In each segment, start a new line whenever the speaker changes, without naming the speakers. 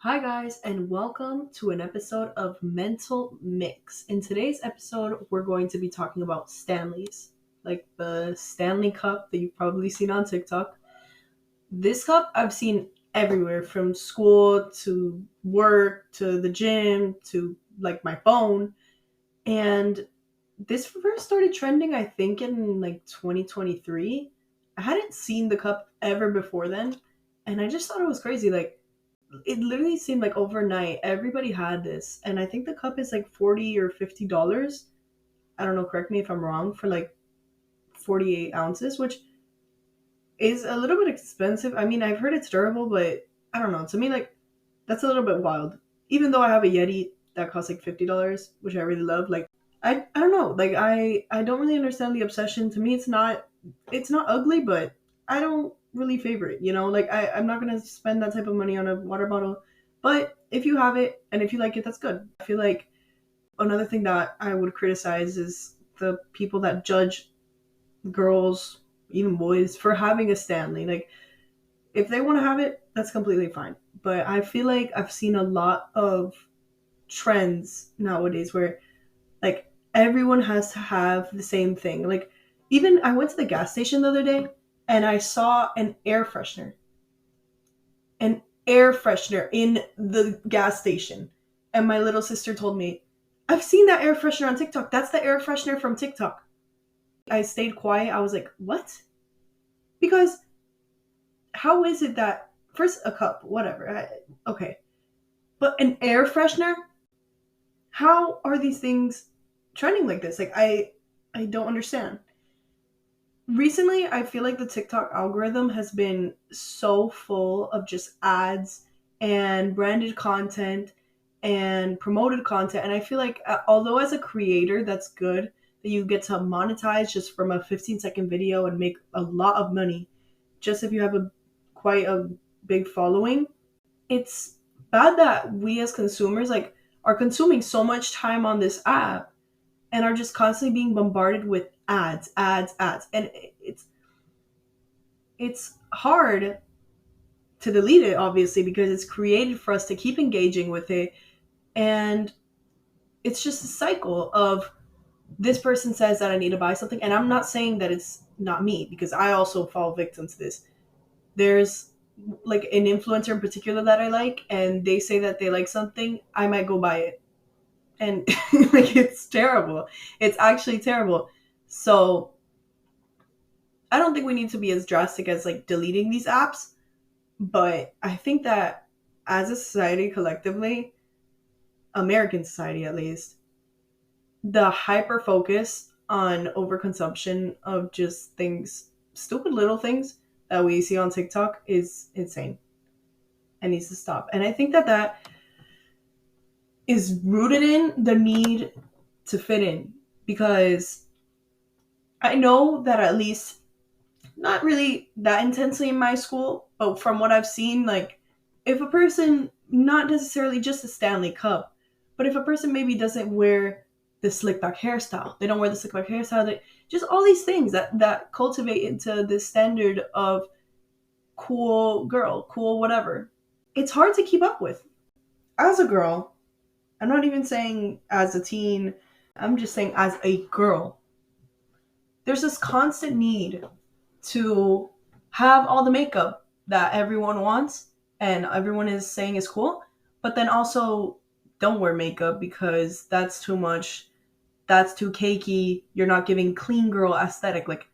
Hi, guys, and welcome to an episode of Mental Mix. In today's episode, we're going to be talking about Stanleys, like the Stanley Cup that you've probably seen on TikTok. This cup I've seen everywhere from school to work to the gym to like my phone. And this first started trending, I think, in like 2023. I hadn't seen the cup ever before then, and I just thought it was crazy. Like, it literally seemed like overnight everybody had this, and I think the cup is like $40 or $50. I don't know, correct me if I'm wrong, for like 48 ounces, which is a little bit expensive. I mean, I've heard it's durable, but I don't know, to me, like, that's a little bit wild. Even though I have a Yeti that costs like $50, which I really love, like, I don't know, like, I don't really understand the obsession. To me, it's not ugly, but I don't really favor it, like, I'm not gonna spend that type of money on a water bottle. But if you have it and if you like it, that's good. I feel like another thing that I would criticize is the people that judge girls, even boys, for having a Stanley. Like, if they want to have it, that's completely fine. But I feel like I've seen a lot of trends nowadays where, like, everyone has to have the same thing. Like, even I went to the gas station the other day and I saw an air freshener in the gas station. And my little sister told me, I've seen that air freshener on TikTok. That's the air freshener from TikTok. I stayed quiet. I was like, what? Because how is it that, first, a cup, whatever. Okay. But an air freshener? How are these things trending like this? Like, I don't understand. Recently, I feel like the TikTok algorithm has been so full of just ads and branded content and promoted content. And I feel like, although as a creator, that's good that you get to monetize just from a 15-second video and make a lot of money, just if you have a quite a big following. It's bad that we as consumers, like, are consuming so much time on this app and are just constantly being bombarded with ads, and it's hard to delete it, obviously, because it's created for us to keep engaging with it. And it's just a cycle of, this person says that I need to buy something, and I'm not saying that it's not me, because I also fall victim to this. There's like an influencer in particular that I like, and they say that they like something, I might go buy it. And like, it's terrible. It's actually terrible. So I don't think we need to be as drastic as like deleting these apps, but I think that as a society collectively, American society at least, the hyper focus on overconsumption of just things, stupid little things that we see on TikTok, is insane and needs to stop. And I think that that is rooted in the need to fit in, because I know that, at least not really that intensely in my school, but from what I've seen, like, if a person, not necessarily just a Stanley Cup, but if a person maybe doesn't wear the slick back hairstyle, they don't wear the slick back hairstyle, they, just all these things that cultivate into this standard of cool girl, cool whatever. It's hard to keep up with. As a girl, I'm not even saying as a teen, I'm just saying as a girl, there's this constant need to have all the makeup that everyone wants and everyone is saying is cool, but then also don't wear makeup because that's too much, that's too cakey, you're not giving clean girl aesthetic. Like,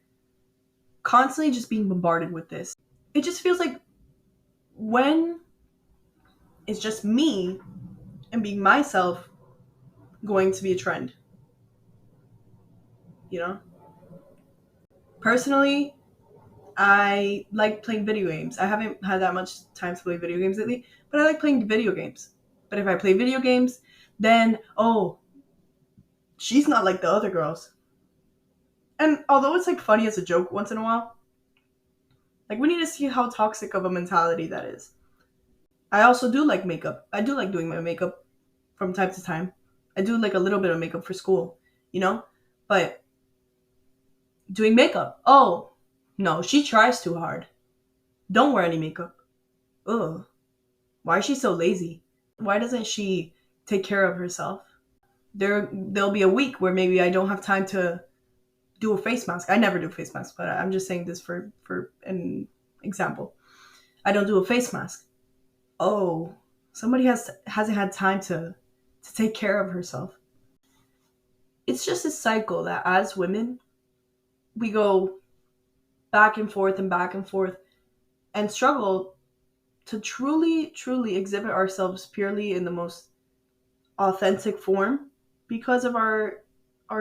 constantly just being bombarded with this. It just feels like, when it's just me and being myself going to be a trend, you know? Personally, I like playing video games. I haven't had that much time to play video games lately, but I like playing video games. But if I play video games, then, oh, she's not like the other girls. And although it's like funny as a joke once in a while, like, we need to see how toxic of a mentality that is. I also do like makeup. I do like doing my makeup from time to time. I do like a little bit of makeup for school, you know? But doing makeup, oh, no, she tries too hard. Don't wear any makeup. Ugh. Why is she so lazy? Why doesn't she take care of herself? There'll be a week where maybe I don't have time to do a face mask. I never do face masks, but I'm just saying this for an example. I don't do a face mask. Oh, somebody hasn't had time to take care of herself. It's just a cycle that as women we go back and forth and struggle to truly exhibit ourselves purely in the most authentic form because of our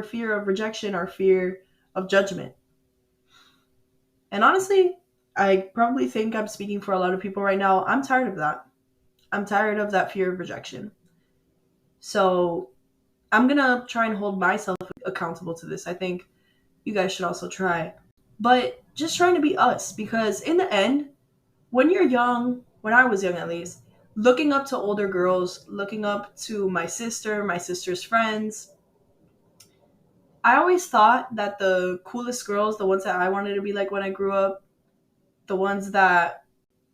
fear of rejection, our fear of judgment. And honestly, I probably think I'm speaking for a lot of people right now. I'm tired of that. I'm tired of that fear of rejection. So I'm gonna try and hold myself accountable to this. I think you guys should also try. But just trying to be us, because in the end, when you're young, when I was young at least, looking up to older girls, looking up to my sister's friends, I always thought that the coolest girls, the ones that I wanted to be like when I grew up, the ones that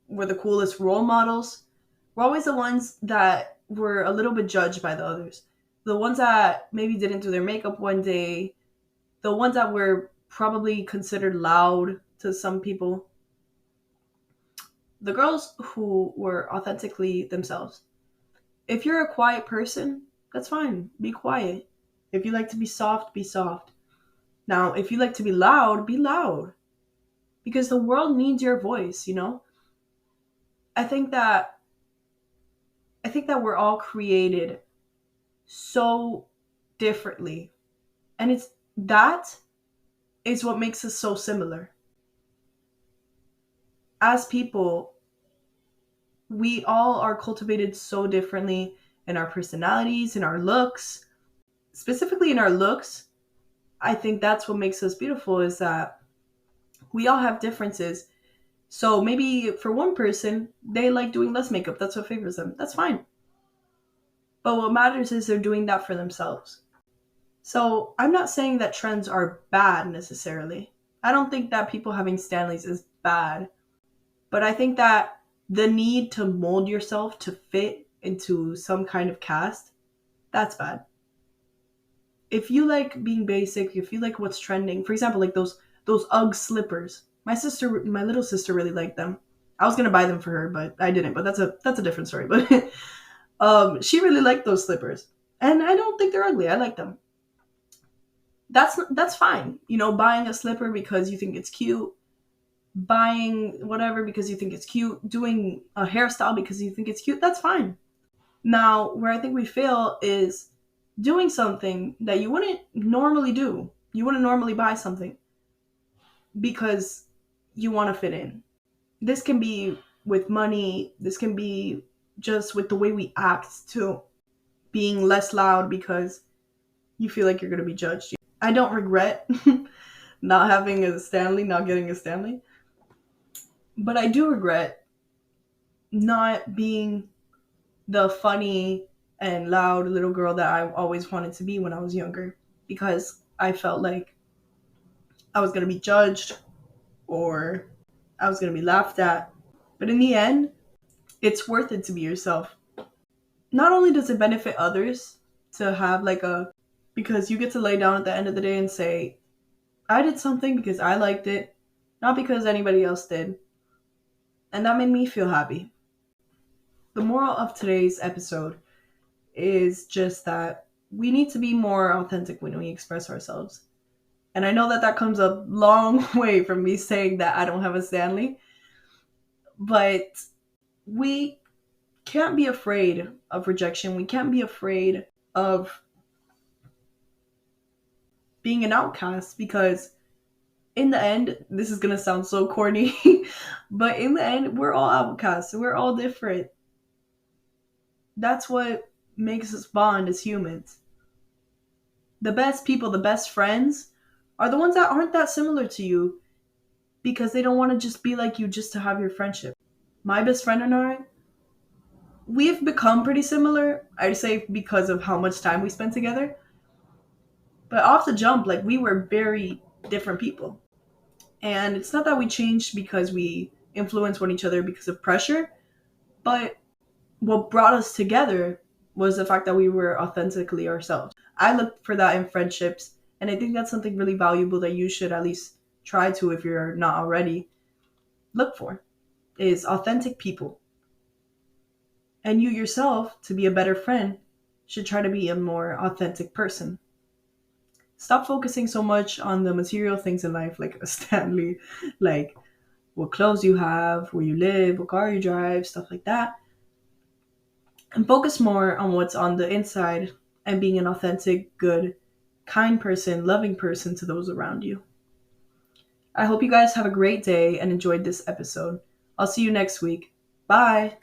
were the coolest role models, were always the ones that were a little bit judged by the others. The ones that maybe didn't do their makeup one day, the ones that were probably considered loud to some people, the girls who were authentically themselves. If you're a quiet person, that's fine. Be quiet. If you like to be soft, be soft. Now, if you like to be loud, be loud. Because the world needs your voice, you know? I think that I think that we're all created so differently. And it's that is what makes us so similar. As people, we all are cultivated so differently in our personalities, in our looks. Specifically in our looks, I think that's what makes us beautiful is that we all have differences. So maybe for one person, they like doing less makeup. That's what favors them. That's fine. But what matters is they're doing that for themselves. So I'm not saying that trends are bad necessarily. I don't think that people having Stanleys is bad. But I think that the need to mold yourself to fit into some kind of cast, that's bad. If you like being basic, if you like what's trending, for example, like those UGG slippers. My little sister really liked them. I was gonna buy them for her, but I didn't. But that's a different story. But she really liked those slippers, and I don't think they're ugly. I like them. That's fine. You know, buying a slipper because you think it's cute, buying whatever because you think it's cute, doing a hairstyle because you think it's cute. That's fine. Now, where I think we fail is doing something that you wouldn't normally do. You wouldn't normally buy something because you want to fit in. This can be with money, this can be just with the way we act too. Being less loud because you feel like you're going to be judged. I don't regret not having a Stanley, not getting a Stanley, but I do regret not being the funny and loud little girl that I always wanted to be when I was younger because I felt like I was going to be judged or I was going to be laughed at. But in the end, it's worth it to be yourself. Not only does it benefit others to have because you get to lay down at the end of the day and say, I did something because I liked it, not because anybody else did. And that made me feel happy. The moral of today's episode is just that we need to be more authentic when we express ourselves. And I know that that comes a long way from me saying that I don't have a Stanley, but we can't be afraid of rejection. We can't be afraid of being an outcast because in the end, this is going to sound so corny, but in the end, we're all outcasts. We're all different. That's what makes us bond as humans. The best people, the best friends, are the ones that aren't that similar to you because they don't want to just be like you just to have your friendship. My best friend and I, we've become pretty similar, I'd say because of how much time we spent together. But off the jump, like we were very different people. And it's not that we changed because we influenced one each other because of pressure, but what brought us together was the fact that we were authentically ourselves. I look for that in friendships, and I think that's something really valuable that you should at least try to, if you're not already, look for, is authentic people. And you yourself, to be a better friend, should try to be a more authentic person. Stop focusing so much on the material things in life, like a Stanley, like what clothes you have, where you live, what car you drive, stuff like that. And focus more on what's on the inside and being an authentic, good, kind person, loving person to those around you. I hope you guys have a great day and enjoyed this episode. I'll see you next week. Bye.